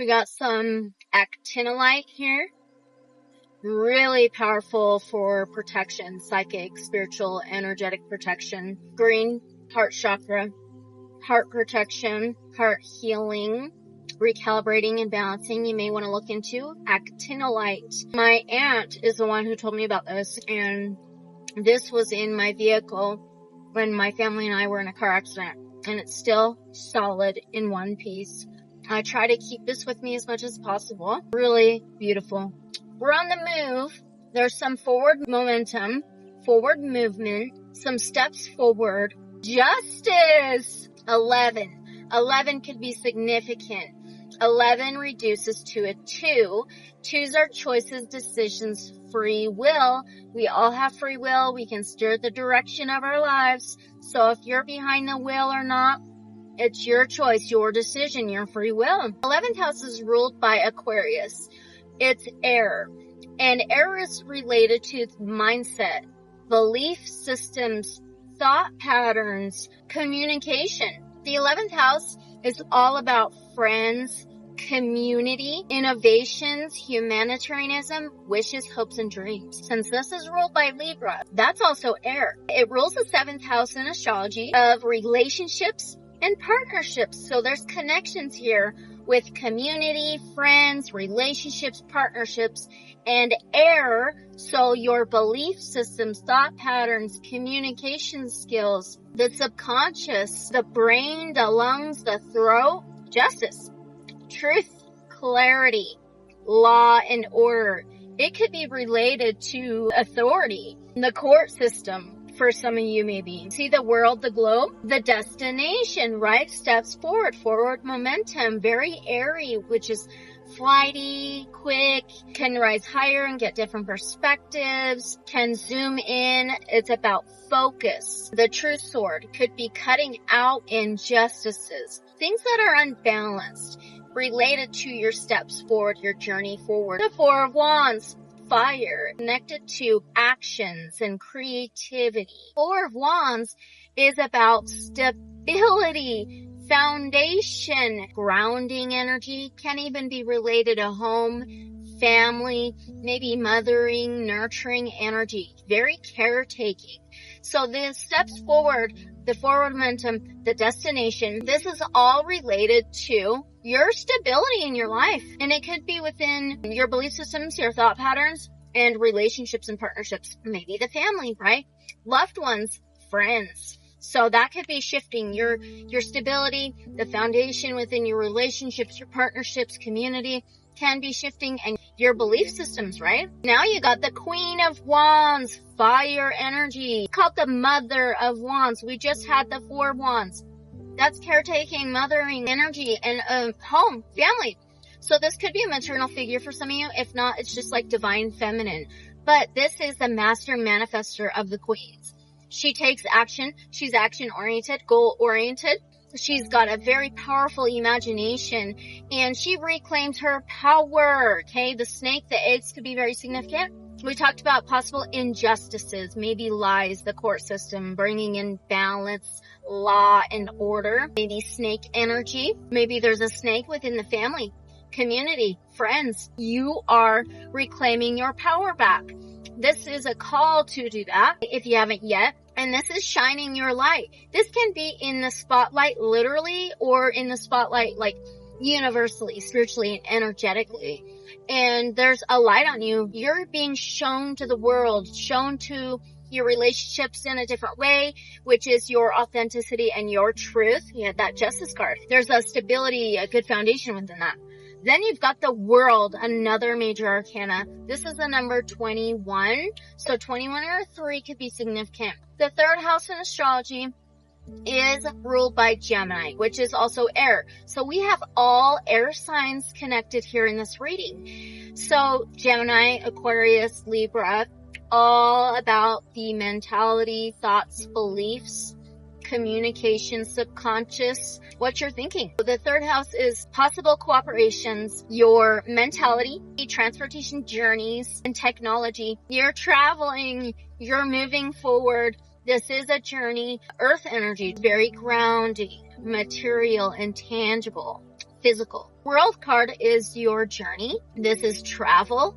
We got some actinolite here. Really powerful for protection, psychic, spiritual, energetic protection. Green, heart chakra, heart protection, heart healing, recalibrating and balancing. You may want to look into actinolite. My aunt is the one who told me about this, and this was in my vehicle when my family and I were in a car accident, and it's still solid in one piece. I try to keep this with me as much as possible. Really beautiful. We're on the move. There's some forward momentum, forward movement, some steps forward. Justice. 11. 11 could be significant. 11 reduces to a 2. 2s are choices, decisions, free will. We all have free will. We can steer the direction of our lives. So if you're behind the wheel or not, it's your choice, your decision, your free will. 11th house is ruled by Aquarius. It's air. And air is related to mindset, belief systems, thought patterns, communication. The 11th house is all about friends, community, innovations, humanitarianism, wishes, hopes, and dreams. Since this is ruled by Libra, that's also air. It rules the 7th house in astrology of relationships and partnerships. So there's connections here with community, friends, relationships, partnerships, and air. So your belief systems, thought patterns, communication skills, the subconscious, the brain, the lungs, the throat. Justice, truth, clarity, law, and order. It could be related to authority, the court system. For some of you, maybe. See the world, the globe, the destination, right? Steps forward, forward momentum, very airy, which is flighty, quick, can rise higher and get different perspectives, can zoom in. It's about focus. The true sword could be cutting out injustices, things that are unbalanced, related to your steps forward, your journey forward. The Four of Wands. Fire, connected to actions and creativity. Four of Wands is about stability, foundation, grounding energy, can even be related to home, family, maybe mothering, nurturing energy, very caretaking. So the steps forward, the forward momentum, the destination, this is all related to your stability in your life. And it could be within your belief systems, your thought patterns, and relationships and partnerships. Maybe the family, right? Loved ones, friends. So that could be shifting your stability, the foundation within your relationships, your partnerships, community can be shifting, and your belief systems, right? Now you got the Queen of Wands, fire energy, called the Mother of Wands. We just had the Four of Wands. That's caretaking, mothering energy, and home, family. So this could be a maternal figure for some of you. If not, it's just like divine feminine. But this is the master manifester of the queens. She takes action. She's action-oriented, goal-oriented. She's got a very powerful imagination, and she reclaims her power. Okay, the snake, the eggs could be very significant. We talked about possible injustices, maybe lies, the court system, bringing in balance, law, and order. Maybe snake energy. Maybe there's a snake within the family, community, friends. You are reclaiming your power back. This is a call to do that if you haven't yet. And this is shining your light. This can be in the spotlight literally, or in the spotlight like universally, spiritually, and energetically. And there's a light on you. You're being shown to the world, shown to your relationships in a different way, which is your authenticity and your truth. You had that Justice card. There's a stability, a good foundation within that. Then you've got the World, another major arcana. This is the number 21. So 21 or 3 could be significant. The third house in astrology is ruled by Gemini, which is also air. So we have all air signs connected here in this reading. So Gemini, Aquarius, Libra, all about the mentality, thoughts, beliefs, communication, subconscious, what you're thinking. The third house is possible cooperations, your mentality, transportation journeys, and technology. You're traveling, you're moving forward. This is a journey. Earth energy, very grounding, material, intangible, physical. World card is your journey. This is travel,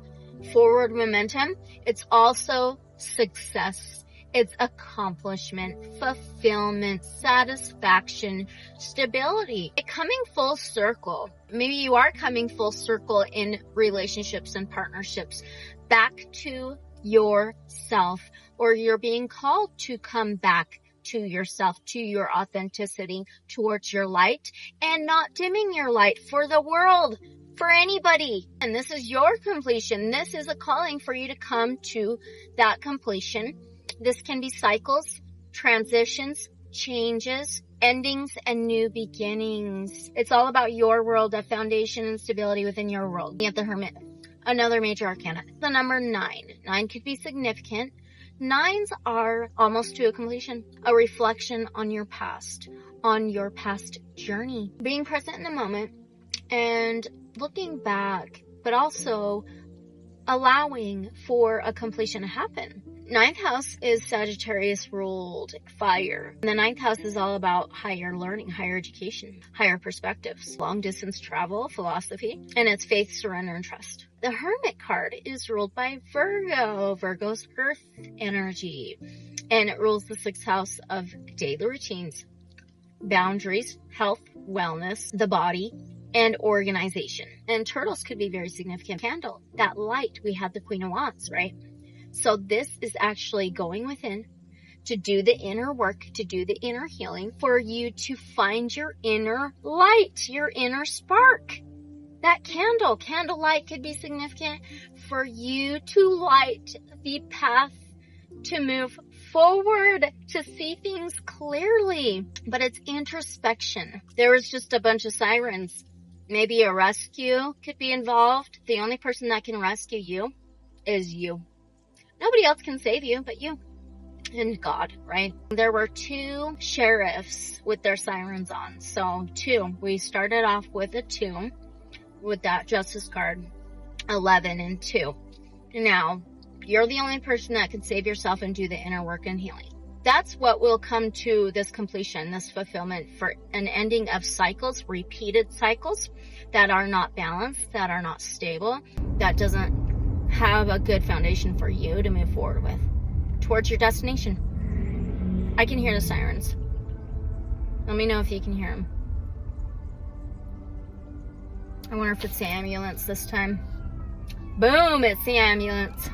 forward momentum. It's also success. It's accomplishment, fulfillment, satisfaction, stability. Coming full circle. Maybe you are coming full circle in relationships and partnerships back to yourself, or you're being called to come back to yourself, to your authenticity, towards your light, and not dimming your light for the world, for anybody. And this is your completion. This is a calling for you to come to that completion. This can be cycles, transitions, changes, endings, and new beginnings. It's all about your world, a foundation and stability within your world. You have the Hermit, another major arcana. The number 9. 9 could be significant. 9s are almost to a completion, a reflection on your past journey, being present in the moment and looking back, but also allowing for a completion to happen. 9th house is Sagittarius ruled fire. And the 9th house is all about higher learning, higher education, higher perspectives, long distance travel, philosophy, and it's faith, surrender, and trust. The Hermit card is ruled by Virgo, Virgo's earth energy, and it rules the 6th house of daily routines, boundaries, health, wellness, the body, and organization. And turtles could be very significant. Candle, that light, we had the Queen of Wands, right? So this is actually going within to do the inner work, to do the inner healing, for you to find your inner light, your inner spark. That candlelight could be significant for you to light the path to move forward, to see things clearly. But it's introspection. There was just a bunch of sirens. Maybe a rescue could be involved. The only person that can rescue you is you. Nobody else can save you but you and God, right? There were 2 sheriffs with their sirens on. So 2. We started off with a 2 with that justice card, 11 and 2. Now, you're the only person that can save yourself and do the inner work and healing. That's what will come to this completion, this fulfillment, for an ending of cycles, repeated cycles that are not balanced, that are not stable, that doesn't have a good foundation for you to move forward with towards your destination. I can hear the sirens. Let me know if you can hear them. I wonder if it's the ambulance this time. Boom, it's the ambulance.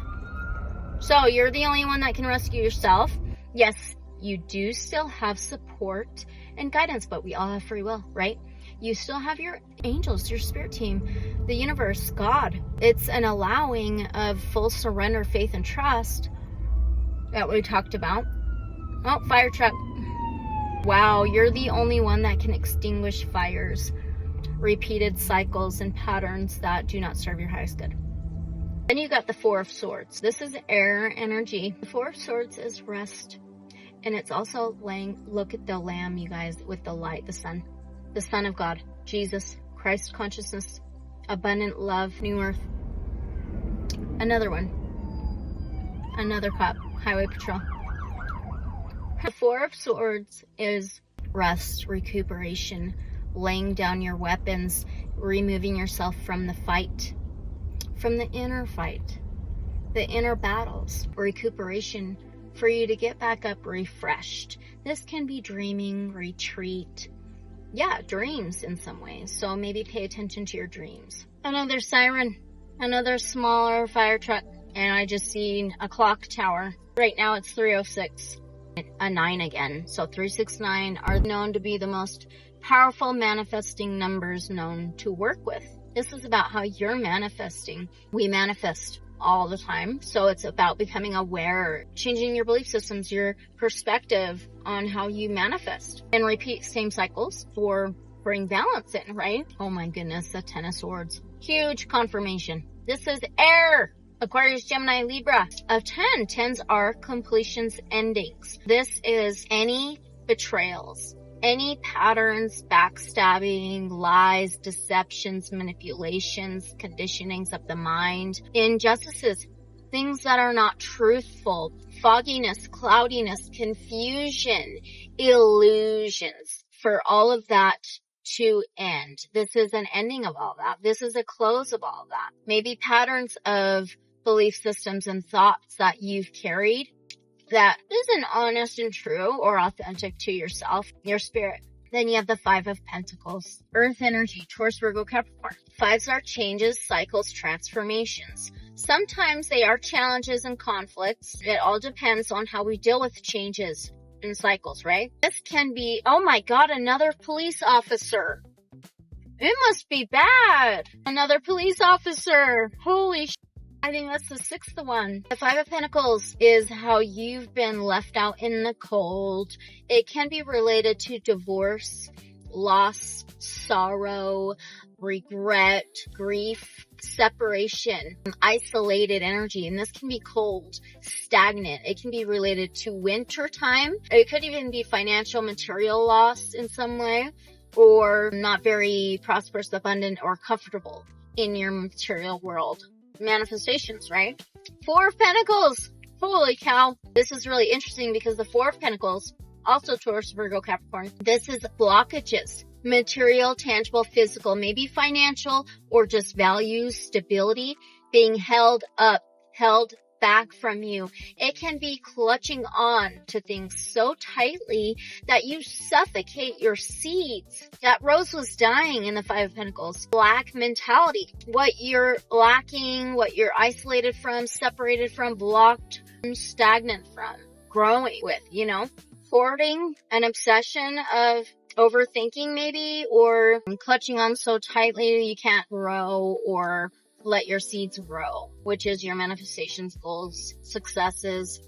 So you're the only one that can rescue yourself. Yes, you do still have support and guidance, but we all have free will, right? You still have your angels, your spirit team, the universe, God. It's an allowing of full surrender, faith, and trust that we talked about. Oh, fire truck. Wow, you're the only one that can extinguish fires, repeated cycles, and patterns that do not serve your highest good. Then you got the 4 of Swords. This is air energy. The 4 of Swords is rest. And it's also look at the lamb, you guys, with the light, the sun of God, Jesus, Christ consciousness, abundant love, new earth. Another one. Another cop, highway patrol. The 4 of Swords is rest, recuperation, laying down your weapons, removing yourself from the fight, from the inner fight, the inner battles, recuperation for you to get back up refreshed. This can be dreaming, retreat. Yeah, dreams in some ways. So maybe pay attention to your dreams. Another siren, another smaller fire truck, and I just seen a clock tower. Right now it's 3:06. A 9 again. So 369 are known to be the most powerful manifesting numbers known to work with. This is about how you're manifesting. We manifest all the time. So it's about becoming aware, changing your belief systems, your perspective on how you manifest, and repeat same cycles for bring balance in, right? Oh my goodness, the 10 of Swords. Huge confirmation. This is air. Aquarius, Gemini, Libra. Of 10, 10s are completions, endings. This is any betrayals, any patterns, backstabbing, lies, deceptions, manipulations, conditionings of the mind, injustices, things that are not truthful, fogginess, cloudiness, confusion, illusions. For all of that to end. This is an ending of all that. This is a close of all that. Maybe patterns of belief systems and thoughts that you've carried that isn't honest and true or authentic to yourself, your spirit. Then you have the Five of Pentacles, Earth energy, Taurus, Virgo, Capricorn. Fives are changes, cycles, transformations. Sometimes they are challenges and conflicts. It all depends on how we deal with changes and cycles, right? This can be, oh my God, another police officer. It must be bad. Another police officer. Holy sh*. I think that's the sixth one. The Five of Pentacles is how you've been left out in the cold. It can be related to divorce, loss, sorrow, regret, grief, separation, isolated energy. And this can be cold, stagnant. It can be related to winter time. It could even be financial, material loss in some way, or not very prosperous, abundant, or comfortable in your material world. Manifestations, right? Four of Pentacles. Holy cow. This is really interesting because the Four of Pentacles, also Taurus, Virgo, Capricorn, this is blockages. Material, tangible, physical, maybe financial, or just values, stability, being held up, held back from you. It can be clutching on to things so tightly that you suffocate your seeds. That rose was dying in the Five of Pentacles. Lack mentality. What you're lacking, what you're isolated from, separated from, blocked, stagnant from, growing with, hoarding, an obsession of overthinking maybe, or clutching on so tightly you can't grow or let your seeds grow, which is your manifestations, goals, successes.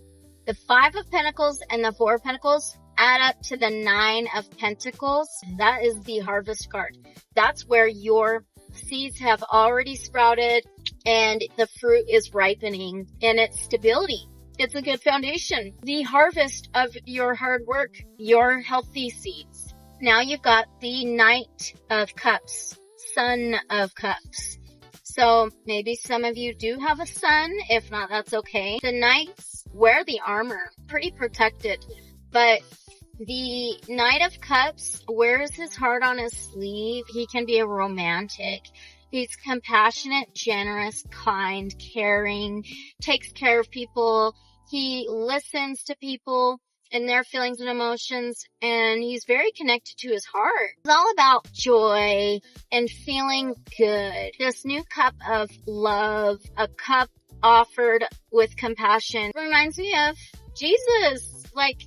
The Five of Pentacles and the Four of Pentacles add up to the Nine of Pentacles. That is the harvest card. That's where your seeds have already sprouted and the fruit is ripening, and it's stability. It's a good foundation. The harvest of your hard work, your healthy seeds. Now you've got the Knight of Cups, Son of Cups. So maybe some of you do have a son. If not, that's okay. The knights wear the armor, pretty protected. But the Knight of Cups wears his heart on his sleeve. He can be a romantic. He's compassionate, generous, kind, caring, takes care of people. He listens to people and their feelings and emotions, and he's very connected to his heart. It's all about joy and feeling good. This new cup of love, a cup offered with compassion, reminds me of Jesus, like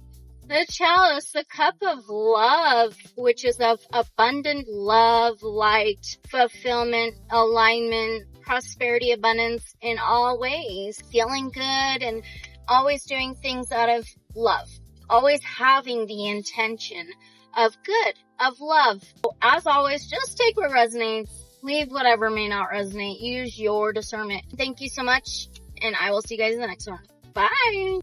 the chalice, the cup of love, which is of abundant love, light, fulfillment, alignment, prosperity, abundance in all ways. Feeling good and always doing things out of love. Always having the intention of good, of love. As always, just take what resonates, leave whatever may not resonate. Use your discernment. Thank you so much, and I will see you guys in the next one. Bye!